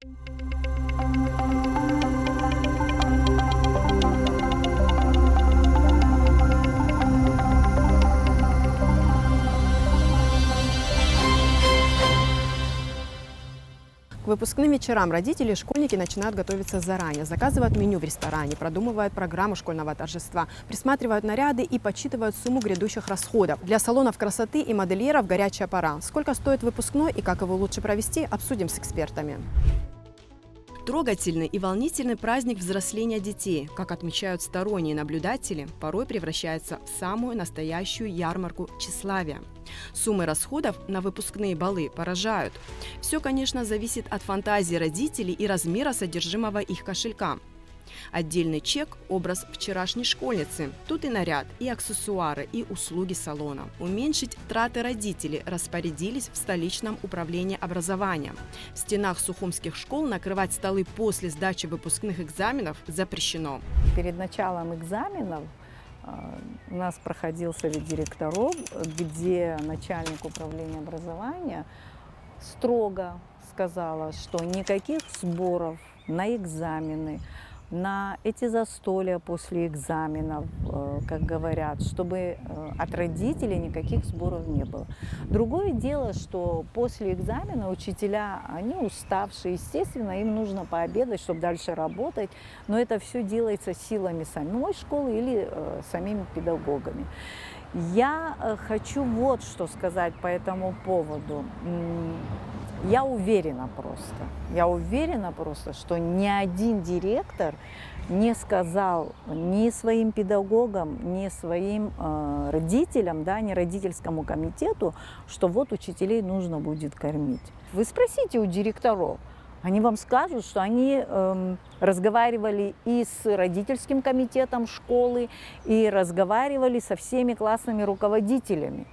К выпускным вечерам родители и школьники начинают готовиться заранее, заказывают меню в ресторане, продумывают программу школьного торжества, присматривают наряды и подсчитывают сумму грядущих расходов. Для салонов красоты и модельеров горячая пора. Сколько стоит выпускной и как его лучше провести, обсудим с экспертами. Трогательный и волнительный праздник взросления детей, как отмечают сторонние наблюдатели, порой превращается в самую настоящую ярмарку тщеславия. Суммы расходов на выпускные балы поражают. Все, конечно, зависит от фантазии родителей и размера содержимого их кошелька. Отдельный чек – образ вчерашней школьницы. Тут и наряд, и аксессуары, и услуги салона. Уменьшить траты родителей распорядились в столичном управлении образования. В стенах сухумских школ накрывать столы после сдачи выпускных экзаменов запрещено. Перед началом экзаменов у нас проходил совет директоров, где начальник управления образования строго сказала, что никаких сборов на экзамены, на эти застолья после экзаменов, как говорят, чтобы от родителей никаких сборов не было. Другое дело, что после экзамена учителя, они уставшие, естественно, им нужно пообедать, чтобы дальше работать, но это все делается силами самой школы или самими педагогами. Я хочу вот что сказать по этому поводу. Я уверена просто, что ни один директор не сказал ни своим педагогам, ни своим родителям, да, ни родительскому комитету, что вот учителей нужно будет кормить. Вы спросите у директоров, они вам скажут, что они разговаривали и с родительским комитетом школы, и разговаривали со всеми классными руководителями.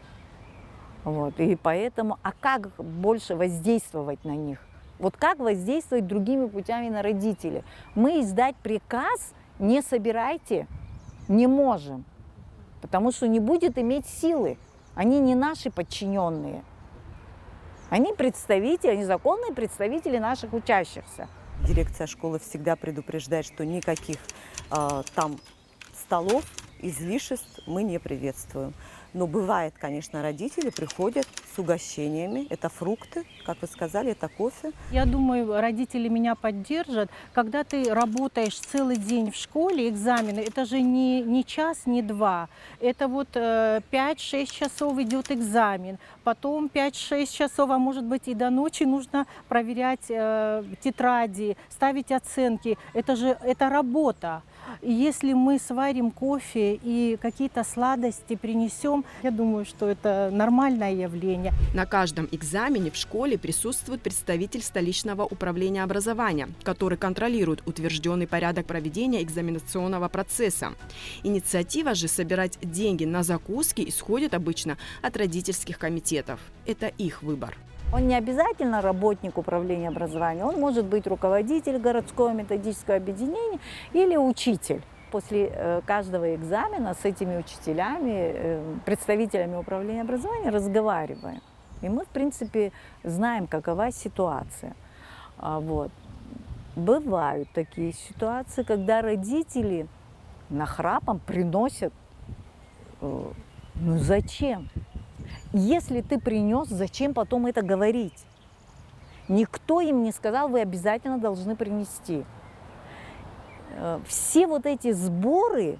Вот. И поэтому, а как больше воздействовать на них? Вот как воздействовать другими путями на родителей? Мы издать приказ «не собирайте» не можем, потому что не будет иметь силы. Они не наши подчиненные. Они представители, они законные представители наших учащихся. Дирекция школы всегда предупреждает, что никаких там столов, излишеств мы не приветствуем. Но бывает, конечно, родители приходят с угощениями. Это фрукты, как вы сказали, это кофе. Я думаю, родители меня поддержат. Когда ты работаешь целый день в школе, экзамены, это же не час, не два. Это вот 5-6 часов идет экзамен. Потом 5-6 часов, а может быть и до ночи нужно проверять тетради, ставить оценки. Это работа. И если мы сварим кофе и какие-то сладости принесем, я думаю, что это нормальное явление. На каждом экзамене в школе присутствует представитель столичного управления образования, который контролирует утвержденный порядок проведения экзаменационного процесса. Инициатива же собирать деньги на закуски исходит обычно от родительских комитетов. Это их выбор. Он не обязательно работник управления образования, он может быть руководитель городского методического объединения или учитель. После каждого экзамена с этими учителями, представителями управления образования разговариваем. И мы, в принципе, знаем, какова ситуация. Вот. Бывают такие ситуации, когда родители нахрапом приносят, ну зачем? Если ты принес, зачем потом это говорить? Никто им не сказал, вы обязательно должны принести. Все вот эти сборы,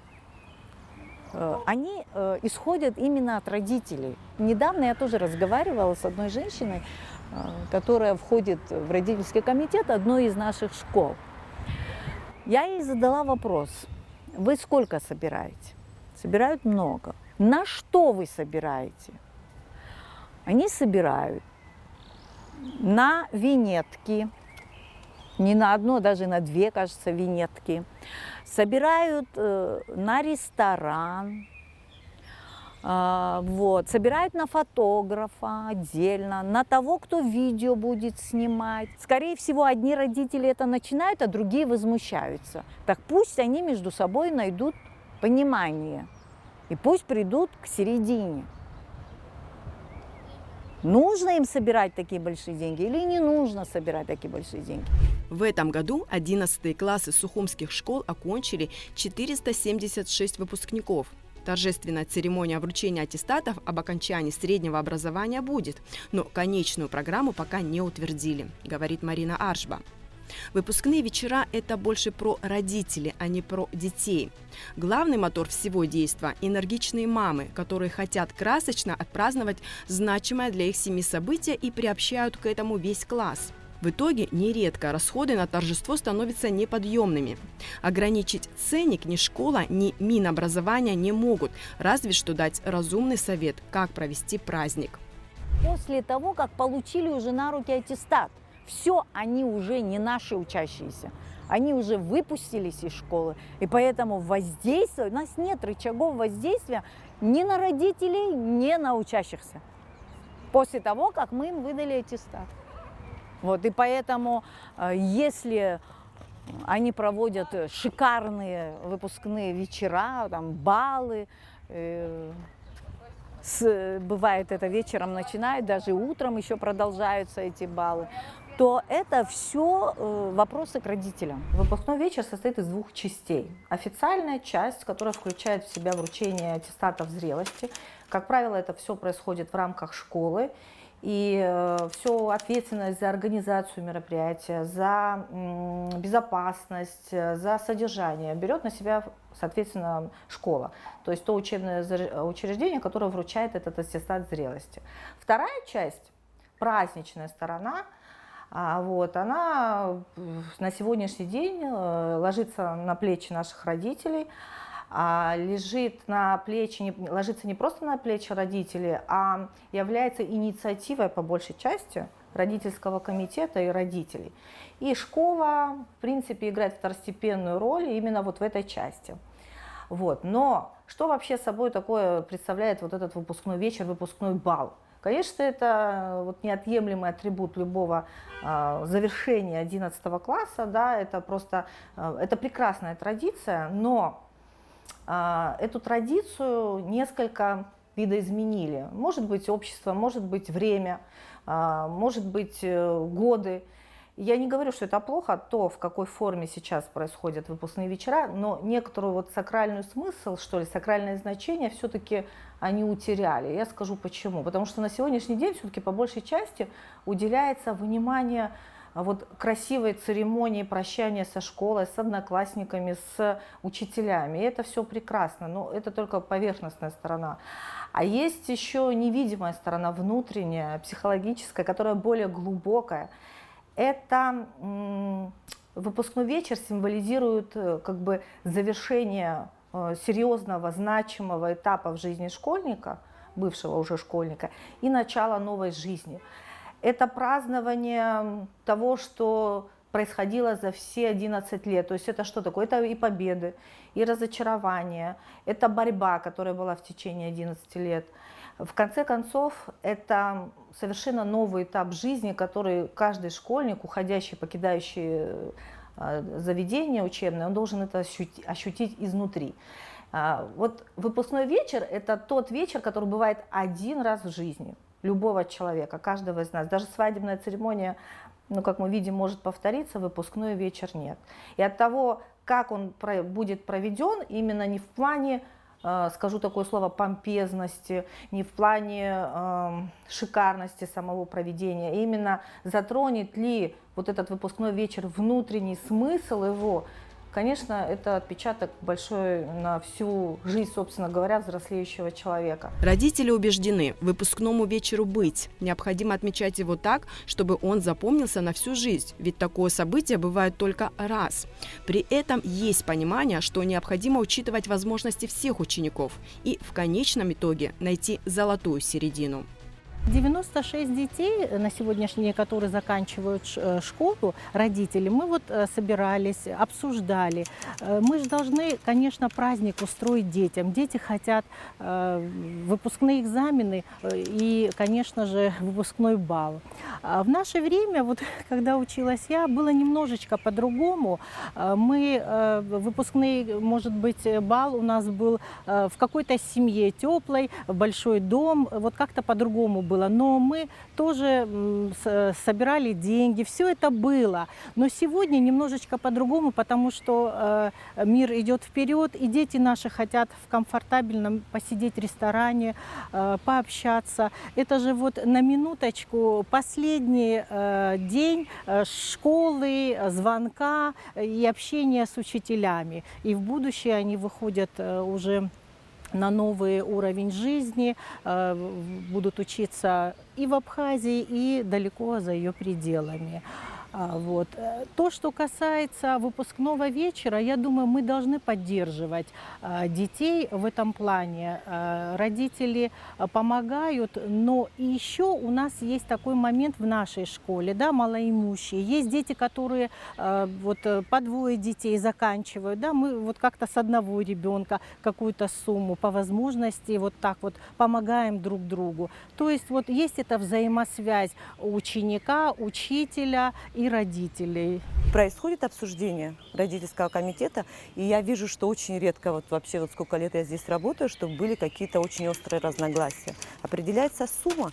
они исходят именно от родителей. Недавно я тоже разговаривала с одной женщиной, которая входит в родительский комитет одной из наших школ. Я ей задала вопрос, вы сколько собираете? Собирают много. На что вы собираете? Они собирают на винетки, не на одну, а даже на две, кажется, винетки. Собирают на ресторан, вот. Собирают на фотографа отдельно, на того, кто видео будет снимать. Скорее всего, одни родители это начинают, а другие возмущаются. Так пусть они между собой найдут понимание и пусть придут к середине. Нужно им собирать такие большие деньги или не нужно собирать такие большие деньги? В этом году 11 классы сухумских школ окончили 476 выпускников. Торжественная церемония вручения аттестатов об окончании среднего образования будет, но конечную программу пока не утвердили, говорит Марина Аршба. Выпускные вечера – это больше про родителей, а не про детей. Главный мотор всего действа – энергичные мамы, которые хотят красочно отпраздновать значимое для их семьи событие и приобщают к этому весь класс. В итоге нередко расходы на торжество становятся неподъемными. Ограничить ценник ни школа, ни Минобразования не могут, разве что дать разумный совет, как провести праздник. После того, как получили уже на руки аттестат, все, они уже не наши учащиеся. Они уже выпустились из школы. И поэтому воздействие, у нас нет рычагов воздействия ни на родителей, ни на учащихся. После того, как мы им выдали аттестат. Вот, и поэтому, если они проводят шикарные выпускные вечера, там, балы, бывает это вечером начинают, даже утром еще продолжаются эти баллы, то это все вопросы к родителям. Выпускной вечер состоит из двух частей. Официальная часть, которая включает в себя вручение аттестатов зрелости. Как правило, это все происходит в рамках школы. И всю ответственность за организацию мероприятия, за безопасность, за содержание берет на себя, соответственно, школа. То есть то учебное учреждение, которое вручает этот аттестат зрелости. Вторая часть, праздничная сторона, вот, она на сегодняшний день ложится на плечи наших родителей, ложится не просто на плечи родителей, а является инициативой по большей части родительского комитета и родителей. И школа, в принципе, играет второстепенную роль именно вот в этой части. Вот. Но что вообще собой такое представляет вот этот выпускной вечер, выпускной бал? Конечно, это вот неотъемлемый атрибут любого завершения 11 класса, да, это прекрасная традиция, но эту традицию несколько видоизменили. Может быть, общество, может быть, время, может быть, годы. Я не говорю, что это плохо, то, в какой форме сейчас происходят выпускные вечера, но некоторую вот сакральный смысл, что ли, сакральное значение все-таки они утеряли. Я скажу почему. Потому что на сегодняшний день все-таки по большей части уделяется внимание вот красивой церемонии прощания со школой, с одноклассниками, с учителями. И это все прекрасно, но это только поверхностная сторона. А есть еще невидимая сторона, внутренняя, психологическая, которая более глубокая. Это выпускной вечер символизирует как бы завершение серьезного, значимого этапа в жизни школьника, бывшего уже школьника, и начало новой жизни. Это празднование того, что происходило за все 11 лет. То есть это что такое? Это и победы, и разочарования, это борьба, которая была в течение 11 лет. В конце концов, это совершенно новый этап жизни, который каждый школьник, уходящий, покидающий заведение учебное, он должен это ощутить изнутри. Вот выпускной вечер – это тот вечер, который бывает один раз в жизни любого человека, каждого из нас. Даже свадебная церемония, ну, как мы видим, может повториться, выпускной вечер нет. И от того, как он будет проведен, именно не в плане, скажу такое слово, помпезности, не в плане шикарности самого проведения, именно затронет ли вот этот выпускной вечер внутренний смысл его. Конечно, это отпечаток большой на всю жизнь, собственно говоря, взрослеющего человека. Родители убеждены, выпускному вечеру быть. Необходимо отмечать его так, чтобы он запомнился на всю жизнь, ведь такое событие бывает только раз. При этом есть понимание, что необходимо учитывать возможности всех учеников и в конечном итоге найти золотую середину. 96 детей на сегодняшний день, которые заканчивают школу, родители, мы вот собирались, обсуждали. Мы же должны, конечно, праздник устроить детям. Дети хотят выпускные экзамены и, конечно же, выпускной бал. В наше время, вот когда училась я, было немножечко по-другому. Мы выпускный, может быть, бал у нас был в какой-то семье теплой, большой дом, вот как-то по-другому было. было, но мы тоже собирали деньги, все это было. Но сегодня немножечко по-другому, потому что мир идет вперед, и дети наши хотят в комфортабельном посидеть в ресторане, пообщаться. Это же вот на минуточку последний день школы, звонка и общения с учителями. И в будущее они выходят уже на новый уровень жизни, будут учиться и в Абхазии, и далеко за ее пределами. Вот. То, что касается выпускного вечера, я думаю, мы должны поддерживать детей в этом плане. Родители помогают, но еще у нас есть такой момент в нашей школе, да, малоимущие. Есть дети, которые вот по двое детей заканчивают, да, мы вот как-то с одного ребенка какую-то сумму по возможности вот так вот помогаем друг другу. То есть вот есть эта взаимосвязь ученика, учителя и родителей. Происходит обсуждение родительского комитета, и я вижу, что очень редко, вот вообще вот сколько лет я здесь работаю, чтобы были какие-то очень острые разногласия. Определяется сумма,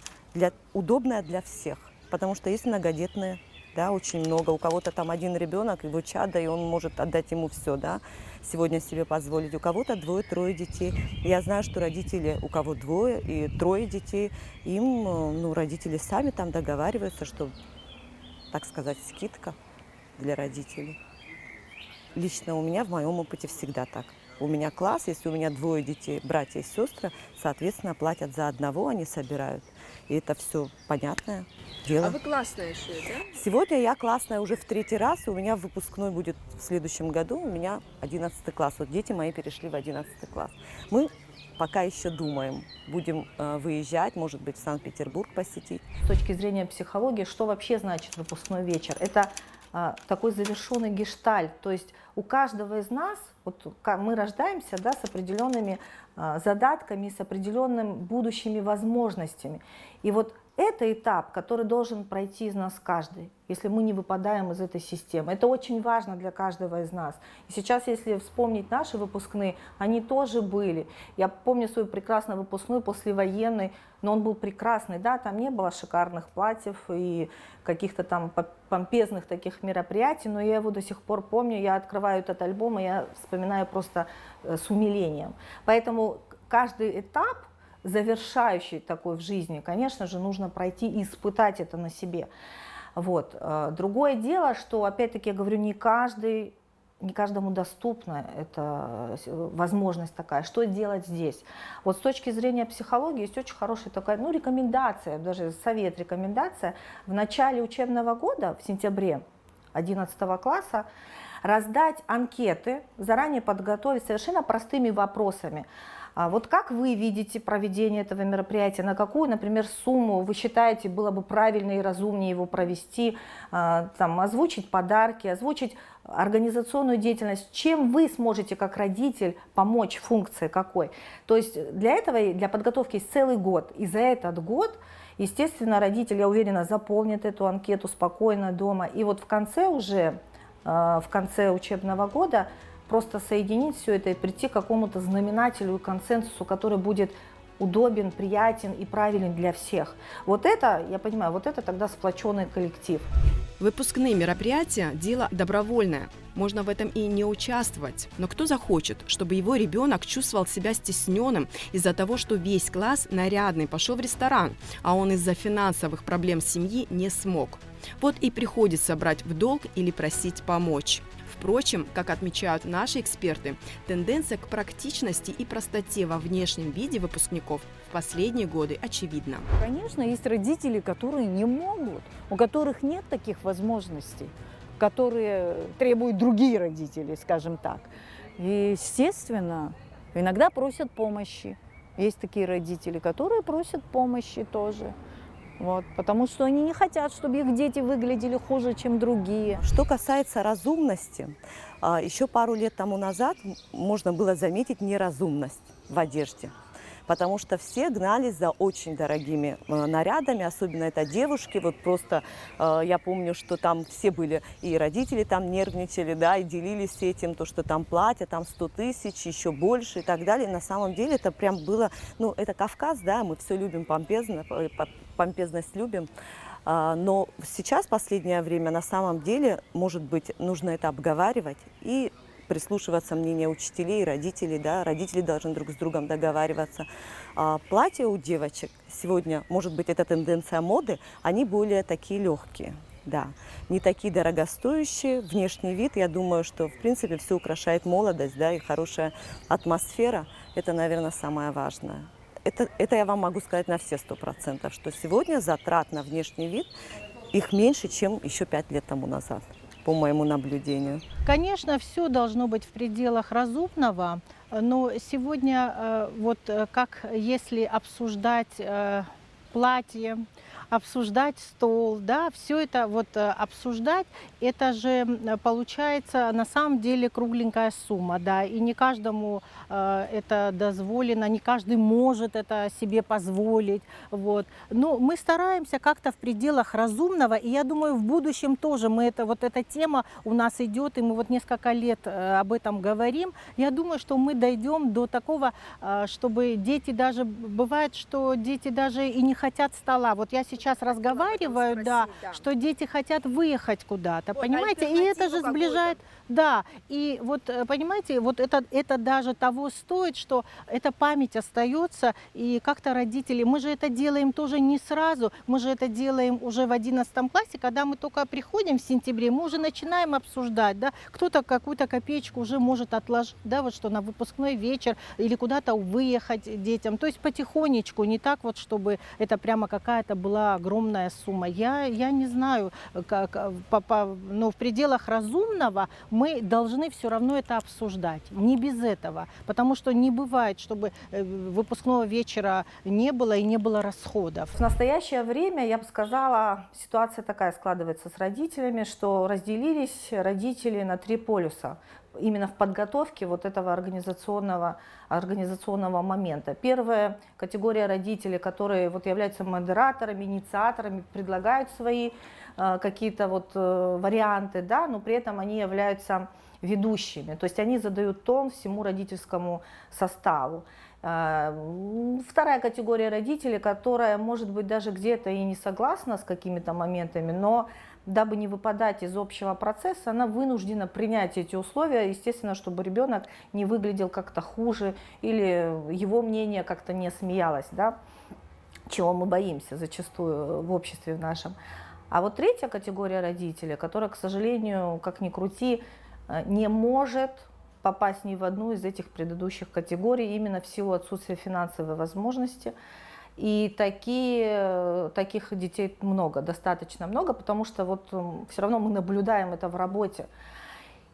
удобная для всех, потому что есть многодетные, да, очень много. У кого-то там один ребенок, его чадо, и он может отдать ему все, да, сегодня себе позволить. У кого-то двое-трое детей. Я знаю, что родители, у кого двое и трое детей, им, ну, родители сами там договариваются, что, так сказать, скидка для родителей. Лично у меня, в моем опыте, всегда так. У меня класс, если у меня двое детей, братья и сестры, соответственно, платят за одного, они собирают. И это все понятное дело. А вы классная еще, да? Сегодня я классная уже в 3-й раз, и у меня выпускной будет в следующем году, у меня 11 класс. Вот дети мои перешли в 11 класс. Мы пока еще думаем, будем выезжать, может быть, в Санкт-Петербург посетить. С точки зрения психологии, что вообще значит выпускной вечер? Это такой завершенный гештальт, то есть у каждого из нас, вот мы рождаемся, да, с определенными задатками, с определенными будущими возможностями. И вот это этап, который должен пройти из нас каждый, если мы не выпадаем из этой системы. Это очень важно для каждого из нас. И сейчас, если вспомнить наши выпускные, они тоже были. Я помню свой прекрасный выпускной послевоенный, но он был прекрасный, да, там не было шикарных платьев и каких-то там помпезных таких мероприятий, но я его до сих пор помню, я открываю этот альбом, и я вспоминаю просто с умилением. Поэтому каждый этап, завершающий такой в жизни, конечно же, нужно пройти и испытать это на себе. Вот. Другое дело, что, опять-таки, я говорю, не каждому доступна эта возможность такая. Что делать здесь? Вот с точки зрения психологии есть очень хорошая такая, ну, рекомендация, даже совет, рекомендация. В начале учебного года, в сентябре 11 класса, раздать анкеты, заранее подготовить совершенно простыми вопросами. Вот как вы видите проведение этого мероприятия, на какую, например, сумму вы считаете было бы правильно и разумнее его провести, там, озвучить подарки, озвучить организационную деятельность, чем вы сможете как родитель помочь, функции какой. То есть для этого, для подготовки есть целый год, и за этот год, естественно, родитель, я уверена, заполнит эту анкету спокойно дома, и вот в конце учебного года просто соединить все это и прийти к какому-то знаменателю и консенсусу, который будет удобен, приятен и правилен для всех. Вот это, я понимаю, вот это тогда сплоченный коллектив. Выпускные мероприятия – дело добровольное. Можно в этом и не участвовать. Но кто захочет, чтобы его ребенок чувствовал себя стесненным из-за того, что весь класс нарядный пошел в ресторан, а он из-за финансовых проблем семьи не смог? Вот и приходится брать в долг или просить помочь. Впрочем, как отмечают наши эксперты, тенденция к практичности и простоте во внешнем виде выпускников в последние годы очевидна. Конечно, есть родители, которые не могут, у которых нет таких возможностей, которые требуют другие родители, скажем так. И, естественно, иногда просят помощи. Есть такие родители, которые просят помощи тоже. Вот, потому что они не хотят, чтобы их дети выглядели хуже, чем другие. Что касается разумности, еще пару лет тому назад можно было заметить неразумность в одежде. Потому что все гнались за очень дорогими нарядами, особенно это девушки. Вот просто я помню, что там все были, и родители там нервничали, да, и делились этим, то, что там платье, там 100 тысяч, еще больше и так далее. На самом деле это прям было, ну, это Кавказ, да, мы все любим помпезно, помпезность любим. Но сейчас, в последнее время, на самом деле, может быть, нужно это обговаривать и прислушиваться мнению учителей и родителей. Да? Родители должны друг с другом договариваться. Платья у девочек сегодня, может быть, это тенденция моды, они более такие легкие. Да, не такие дорогостоящие, внешний вид, я думаю, что, в принципе, все украшает молодость, да, и хорошая атмосфера, это, наверное, самое важное. Это я вам могу сказать на все 100%, что сегодня затрат на внешний вид, их меньше, чем еще 5 лет тому назад, по моему наблюдению. Конечно, все должно быть в пределах разумного, но сегодня как если обсуждать платье, обсуждать стол, да, все это обсуждать, это же получается на самом деле кругленькая сумма, да, и не каждому это дозволено, не каждый может это себе позволить, вот. Но мы стараемся как-то в пределах разумного, и я думаю, в будущем тоже эта тема у нас идет, и мы несколько лет об этом говорим. Я думаю, что мы дойдем до такого, чтобы дети даже, бывает, что дети даже и не хотят стола. Вот я сейчас разговариваю, да, что дети хотят выехать куда-то, понимаете, и это же сближает, да, и понимаете, это даже того стоит, что эта память остается, и как-то родители, мы же это делаем тоже не сразу, мы же это делаем уже в 11 классе, когда мы только приходим в сентябре, мы уже начинаем обсуждать, да, кто-то какую-то копеечку уже может отложить, да, что на выпускной вечер или куда-то выехать детям, то есть потихонечку, не так чтобы это прямо какая-то была огромная сумма. Я не знаю, но в пределах разумного мы должны все равно это обсуждать. Не без этого. Потому что не бывает, чтобы выпускного вечера не было и не было расходов. В настоящее время, я бы сказала, ситуация такая складывается с родителями, что разделились родители на 3 полюса. Именно в подготовке этого организационного момента. Первая категория родителей, которые являются модераторами, инициаторами, предлагают свои какие-то варианты, да, но при этом они являются ведущими, то есть они задают тон всему родительскому составу. Вторая категория родителей, которая, может быть, даже где-то и не согласна с какими-то моментами, но дабы не выпадать из общего процесса, она вынуждена принять эти условия, естественно, чтобы ребенок не выглядел как-то хуже или его мнение как-то не смеялось, да, чего мы боимся зачастую в обществе нашем. А третья категория родителей, которая, к сожалению, как ни крути, не может попасть ни в одну из этих предыдущих категорий именно в силу отсутствия финансовой возможности. И таких детей много, достаточно много, потому что все равно мы наблюдаем это в работе.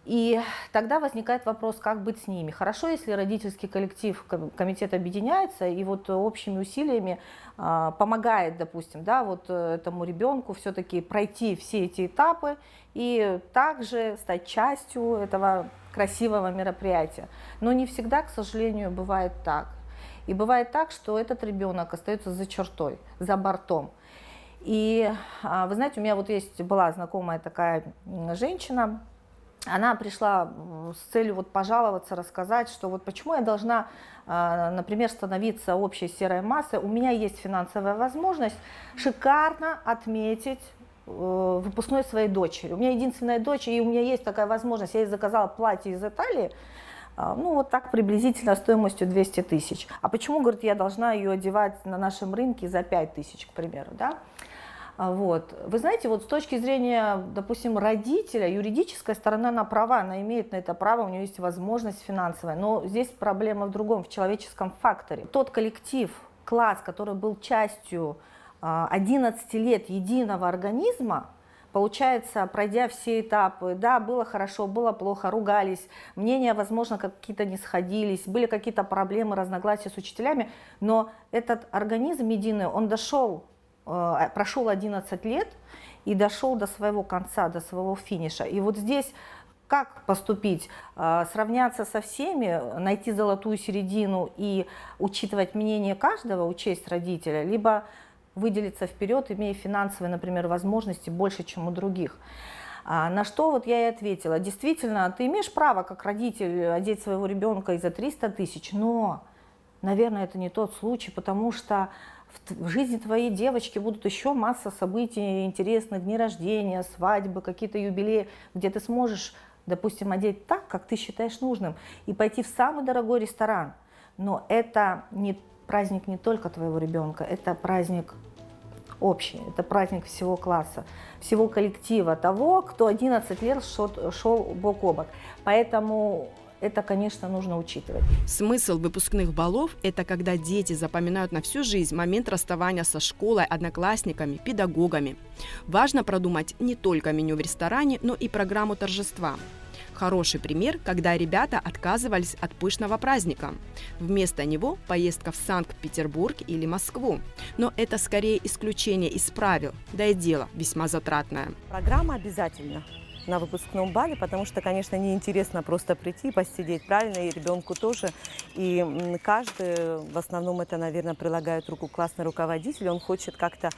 И тогда возникает вопрос, как быть с ними. Хорошо, если родительский коллектив, комитет объединяется и общими усилиями помогает, допустим, да, этому ребенку все-таки пройти все эти этапы и также стать частью этого красивого мероприятия. Но не всегда, к сожалению, бывает так. И бывает так, что этот ребенок остается за чертой, за бортом. И вы знаете, у меня была знакомая такая женщина, она пришла с целью пожаловаться, рассказать, что почему я должна, например, становиться общей серой массой. У меня есть финансовая возможность шикарно отметить выпускной своей дочери. У меня единственная дочь, и у меня есть такая возможность. Я ей заказала платье из Италии, так приблизительно стоимостью 200 тысяч. А почему, говорит, я должна ее одевать на нашем рынке за 5 тысяч, к примеру, да? Вы знаете, с точки зрения, допустим, родителя, юридическая сторона, она права, она имеет на это право, у нее есть возможность финансовая, но здесь проблема в другом, в человеческом факторе. Тот коллектив, класс, который был частью 11 лет единого организма, получается, пройдя все этапы, да, было хорошо, было плохо, ругались, мнения, возможно, какие-то не сходились, были какие-то проблемы, разногласия с учителями, но этот организм единый, он прошел 11 лет и дошел до своего конца, до своего финиша. И здесь как поступить? Сравняться со всеми, найти золотую середину и учитывать мнение каждого, учесть родителя, либо выделиться вперед, имея финансовые, например, возможности больше, чем у других. На что я и ответила. Действительно, ты имеешь право, как родитель, одеть своего ребенка и за 300 тысяч, но, наверное, это не тот случай, потому что в жизни твоей девочки будут еще масса событий интересных, дни рождения, свадьбы, какие-то юбилеи, где ты сможешь, допустим, одеть так, как ты считаешь нужным, и пойти в самый дорогой ресторан. Но это не праздник не только твоего ребенка, это праздник общий, это праздник всего класса, всего коллектива, того, кто 11 лет шел бок о бок. Поэтому это, конечно, нужно учитывать. Смысл выпускных балов – это когда дети запоминают на всю жизнь момент расставания со школой, одноклассниками, педагогами. Важно продумать не только меню в ресторане, но и программу торжества. Хороший пример, когда ребята отказывались от пышного праздника. Вместо него поездка в Санкт-Петербург или Москву. Но это скорее исключение из правил, да и дело весьма затратное. Программа обязательно на выпускном бале, потому что, конечно, неинтересно просто прийти и посидеть, правильно, и ребенку тоже. И каждый, в основном это, наверное, прилагает руку классный руководитель, он хочет как-то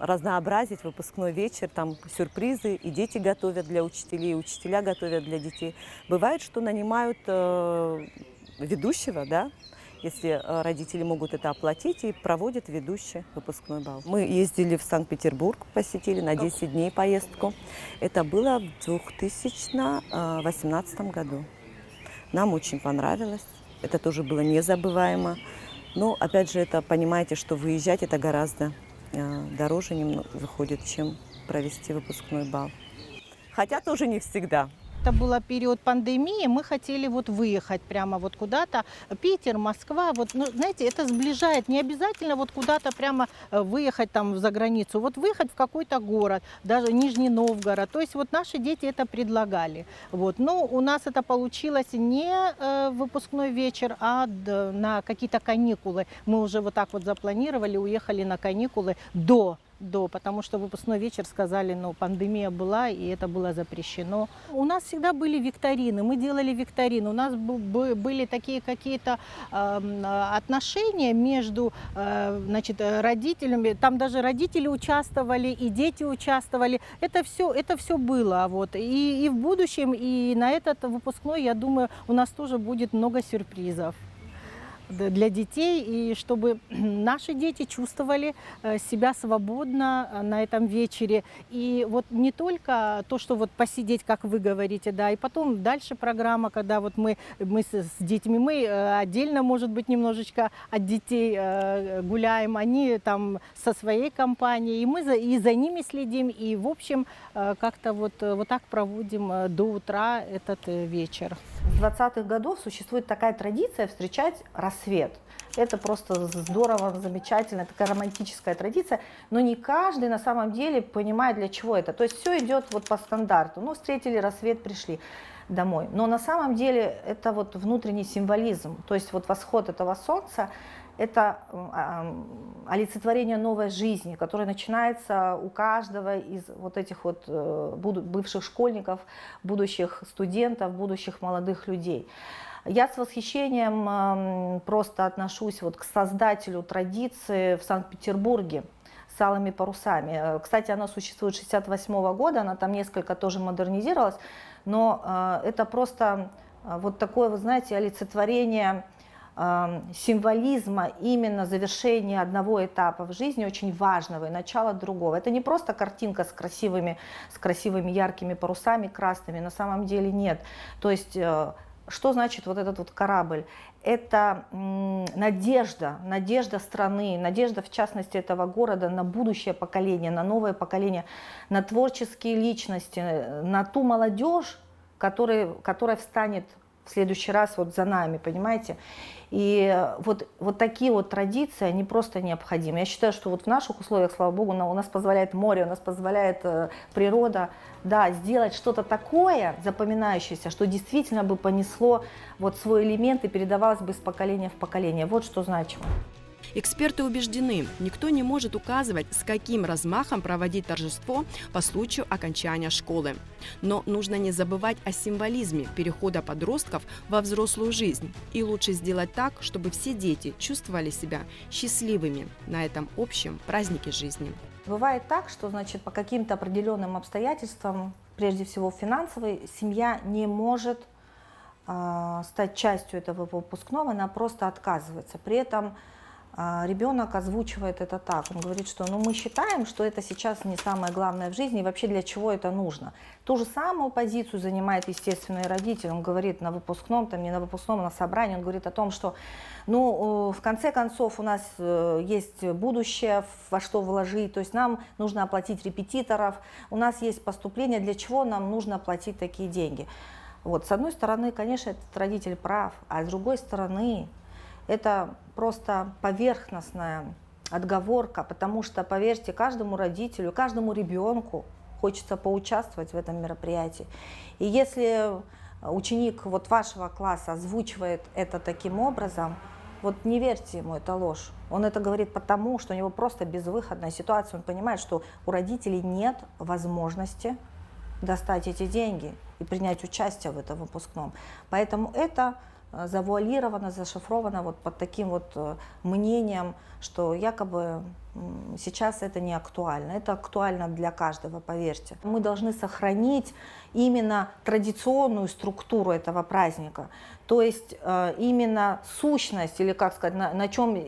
разнообразить выпускной вечер, там сюрпризы, и дети готовят для учителей, и учителя готовят для детей. Бывает, что нанимают ведущего, да, если родители могут это оплатить, и проводят ведущий выпускной бал. Мы ездили в Санкт-Петербург, посетили на 10 дней поездку. Это было в 2018 году. Нам очень понравилось. Это тоже было незабываемо. Но, опять же, это понимаете, что выезжать это гораздо дороже немного выходит, чем провести выпускной бал. Хотя тоже не всегда. Это был период пандемии, мы хотели вот выехать прямо вот куда-то, Питер, Москва, вот, ну, знаете, это сближает, не обязательно вот куда-то прямо выехать там за границу, вот выехать в какой-то город, даже Нижний Новгород, то есть вот наши дети это предлагали, вот, но у нас это получилось не выпускной вечер, а на какие-то каникулы, мы уже вот так вот запланировали, уехали на каникулы потому что выпускной вечер, сказали, ну, пандемия была, и это было запрещено. У нас всегда были викторины, мы делали викторины, у нас были такие какие-то отношения между, значит, родителями, там даже родители участвовали, и дети участвовали, это все было, вот, и в будущем, и на этот выпускной, я думаю, у нас тоже будет много сюрпризов для детей, и чтобы наши дети чувствовали себя свободно на этом вечере. И вот не только то, что вот посидеть, как вы говорите, да, и потом дальше программа, когда вот мы с детьми, мы отдельно, может быть, немножечко от детей гуляем, они там со своей компанией, и мы за ними следим, и, в общем, как-то вот так проводим до утра этот вечер. С 20-х годов существует такая традиция встречать рассвет. Это просто здорово, замечательно, такая романтическая традиция, но не каждый на самом деле понимает, для чего это. То есть все идет вот по стандарту. Ну, встретили рассвет, пришли домой. Но на самом деле это вот внутренний символизм. То есть вот восход этого солнца – это олицетворение новой жизни, которая начинается у каждого из вот этих вот бывших школьников, будущих студентов, будущих молодых людей. Я с восхищением просто отношусь вот к создателю традиции в Санкт-Петербурге с алыми парусами. Кстати, она существует с 1968 года, она там несколько тоже модернизировалась, но это просто вот такое, вы знаете, олицетворение символизма именно завершения одного этапа в жизни, очень важного, и начала другого. Это не просто картинка с красивыми яркими парусами красными, на самом деле нет. То есть, что значит вот этот вот корабль? Это надежда страны, надежда, в частности, этого города на будущее поколение, на новое поколение, на творческие личности, на ту молодежь, которая встанет в следующий раз вот за нами, понимаете? И вот такие вот традиции, они просто необходимы. Я считаю, что вот в наших условиях, слава богу, у нас позволяет море, у нас позволяет природа, да, сделать что-то такое запоминающееся, что действительно бы понесло вот свой элемент и передавалось бы из поколения в поколение. Вот что значимо. Эксперты убеждены, никто не может указывать, с каким размахом проводить торжество по случаю окончания школы. Но нужно не забывать о символизме перехода подростков во взрослую жизнь. И лучше сделать так, чтобы все дети чувствовали себя счастливыми на этом общем празднике жизни. Бывает так, что, значит, по каким-то определенным обстоятельствам, прежде всего финансовой, семья не может стать частью этого выпускного, она просто отказывается. При этом ребенок озвучивает это так. Он говорит, что мы считаем, что это сейчас не самое главное в жизни, и вообще для чего это нужно. Ту же самую позицию занимает, естественно, и родитель. Он говорит на выпускном, не на выпускном, на собрании, он говорит о том, что в конце концов у нас есть будущее, во что вложить, то есть нам нужно оплатить репетиторов, у нас есть поступление, для чего нам нужно платить такие деньги. С одной стороны, конечно, этот родитель прав, а с другой стороны, это просто поверхностная отговорка, потому что, поверьте, каждому родителю, каждому ребенку хочется поучаствовать в этом мероприятии. И если ученик вашего класса озвучивает это таким образом, не верьте ему, это ложь. Он это говорит потому, что у него просто безвыходная ситуация, он понимает, что у родителей нет возможности достать эти деньги и принять участие в этом выпускном. Поэтому это завуалировано, зашифровано под таким мнением, что якобы сейчас это не актуально. Это актуально для каждого, поверьте. Мы должны сохранить именно традиционную структуру этого праздника, то есть именно сущность, или как сказать, на чем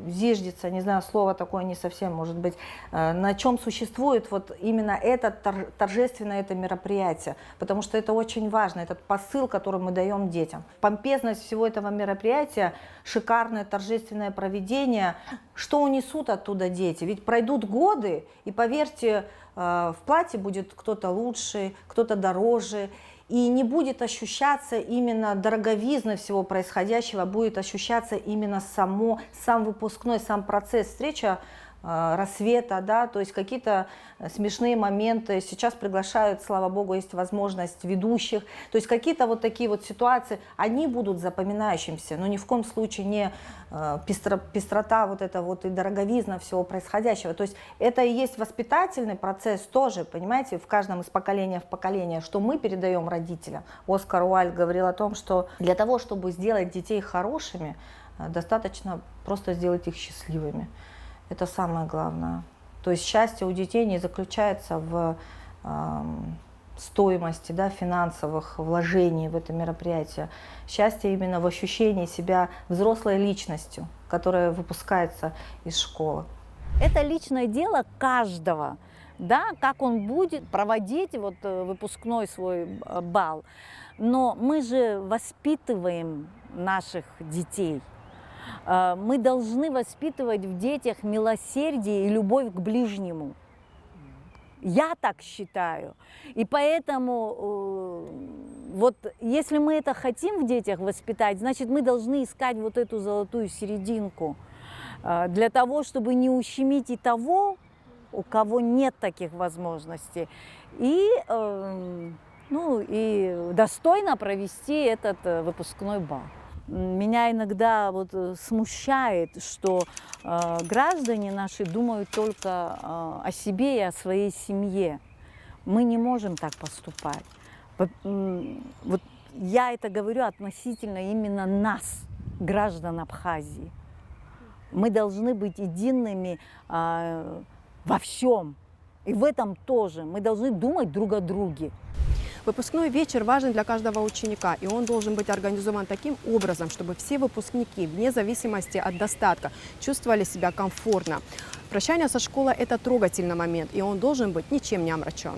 зиждется, не знаю, слово такое не совсем может быть, на чем существует именно это торжественное это мероприятие, потому что это очень важно, этот посыл, который мы даем детям. Помпезность всего этого мероприятия, шикарное торжественное проведение, что унесут оттуда дети? Ведь пройдут годы, и поверьте, в платье будет кто-то лучше, кто-то дороже, и не будет ощущаться именно дороговизна всего происходящего, будет ощущаться именно сам выпускной, сам процесс, встреча рассвета, да, то есть какие-то смешные моменты. Сейчас приглашают, слава богу, есть возможность ведущих. То есть какие-то такие ситуации, они будут запоминающимся, но ни в коем случае не пестрота и дороговизна всего происходящего. То есть это и есть воспитательный процесс тоже, понимаете, в каждом из поколения в поколение, что мы передаем родителям. Оскар Уайльд говорил о том, что для того, чтобы сделать детей хорошими, достаточно просто сделать их счастливыми. Это самое главное. То есть счастье у детей не заключается в стоимости, да, финансовых вложений в это мероприятие. Счастье именно в ощущении себя взрослой личностью, которая выпускается из школы. Это личное дело каждого, да, как он будет проводить выпускной свой бал. Но мы же воспитываем наших детей. Мы должны воспитывать в детях милосердие и любовь к ближнему. Я так считаю. И поэтому, если мы это хотим в детях воспитать, значит, мы должны искать эту золотую серединку для того, чтобы не ущемить и того, у кого нет таких возможностей, и достойно провести этот выпускной бал. Меня иногда смущает, что граждане наши думают только о себе и о своей семье. Мы не можем так поступать. Я это говорю относительно именно нас, граждан Абхазии. Мы должны быть едиными во всем. И в этом тоже. Мы должны думать друг о друге. Выпускной вечер важен для каждого ученика, и он должен быть организован таким образом, чтобы все выпускники, вне зависимости от достатка, чувствовали себя комфортно. Прощание со школой – это трогательный момент, и он должен быть ничем не омрачен.